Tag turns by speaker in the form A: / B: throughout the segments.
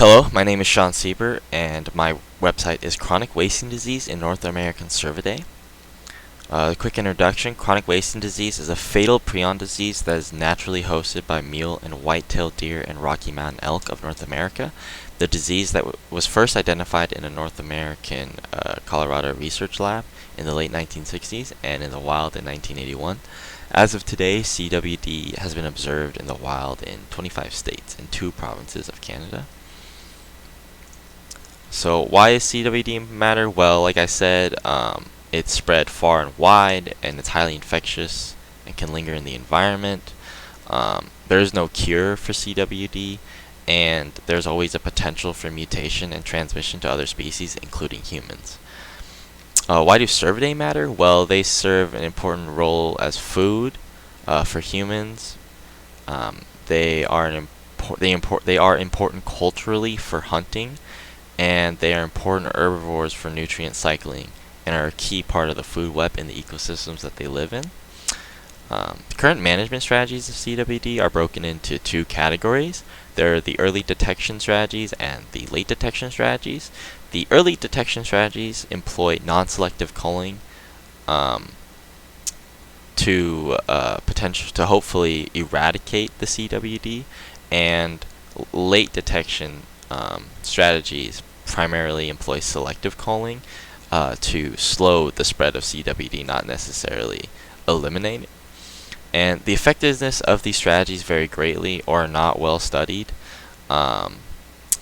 A: Hello, my name is Sean Sieber, and my website is Chronic Wasting Disease in North American Cervidae. A quick introduction. Chronic wasting disease is a fatal prion disease that is naturally hosted by mule and white-tailed deer and Rocky Mountain elk of North America. The disease that was first identified in a North American Colorado research lab in the late 1960s and in the wild in 1981. As of today, CWD has been observed in the wild in 25 states and 2 provinces of Canada. So why is CWD matter? Well, like I said, it's spread far and wide, and it's highly infectious and can linger in the environment. There is no cure for CWD, and there's always a potential for mutation and transmission to other species, including humans. Why do Cervidae matter? Well, they serve an important role as food for humans. They are important culturally for hunting, and they are important herbivores for nutrient cycling and are a key part of the food web in the ecosystems that they live in. The current management strategies of CWD are broken into 2 categories. There are the early detection strategies and the late detection strategies. The early detection strategies employ non-selective culling to hopefully eradicate the CWD, and late detection strategies primarily employ selective culling to slow the spread of CWD, not necessarily eliminate it. And the effectiveness of these strategies vary greatly or are not well studied.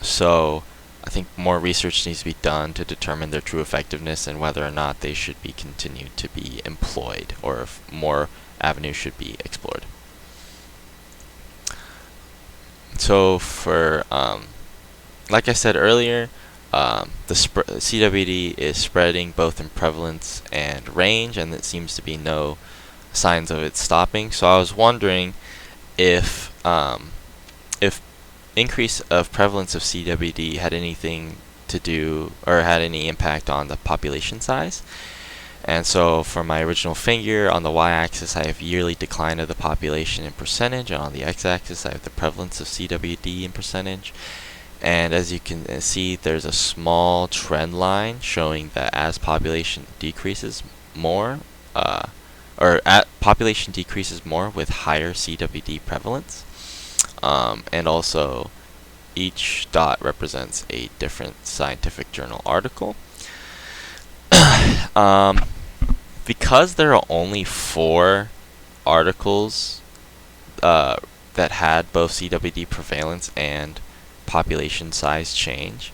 A: So I think more research needs to be done to determine their true effectiveness and whether or not they should be continued to be employed, or if more avenues should be explored. So for like I said earlier, CWD is spreading both in prevalence and range, and there seems to be no signs of it stopping. So I was wondering if increase of prevalence of CWD had anything to do or had any impact on the population size. And so for my original figure, on the y-axis I have yearly decline of the population in percentage, and on the x-axis I have the prevalence of CWD in percentage. And as you can see, there's a small trend line showing that as population decreases more, population decreases more with higher CWD prevalence. And also, each dot represents a different scientific journal article. Because there are only 4 articles that had both CWD prevalence and population size change,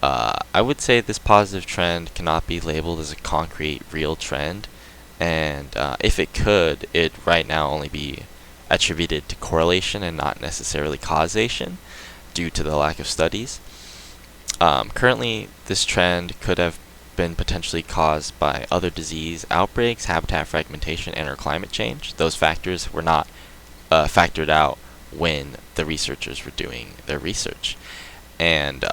A: I would say this positive trend cannot be labeled as a concrete, real trend, and if it could, it right now only be attributed to correlation and not necessarily causation due to the lack of studies. Currently, this trend could have been potentially caused by other disease outbreaks, habitat fragmentation, and/or climate change. Those factors were not factored out when the researchers were doing their research. And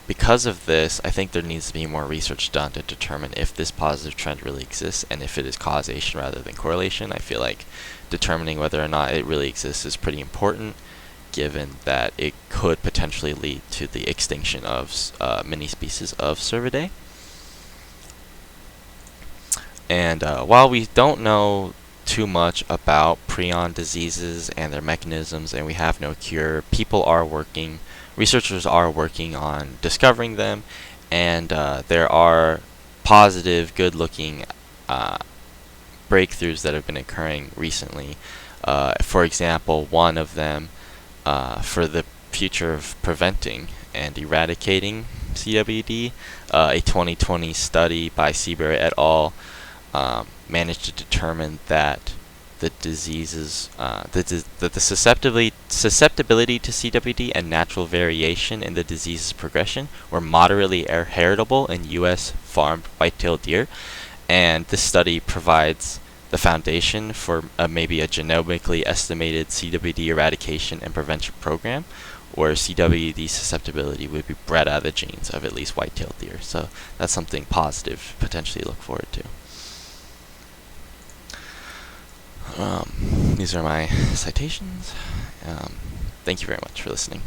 A: because of this, I think there needs to be more research done to determine if this positive trend really exists and if it is causation rather than correlation. I feel like determining whether or not it really exists is pretty important, given that it could potentially lead to the extinction of many species of Cervidae. And while we don't know too much about prion diseases and their mechanisms, and we have no cure, researchers are working on discovering them, and there are positive, good-looking breakthroughs that have been occurring recently. For example, one of them for the future of preventing and eradicating CWD, a 2020 study by Cervidae et al. Managed to determine that the diseases, that the susceptibility to CWD and natural variation in the disease's progression were moderately heritable in U.S. farmed white-tailed deer, and this study provides the foundation for maybe a genomically estimated CWD eradication and prevention program, where CWD susceptibility would be bred out of the genes of at least white-tailed deer. So that's something positive potentially to look forward to. These are my citations. Thank you very much for listening.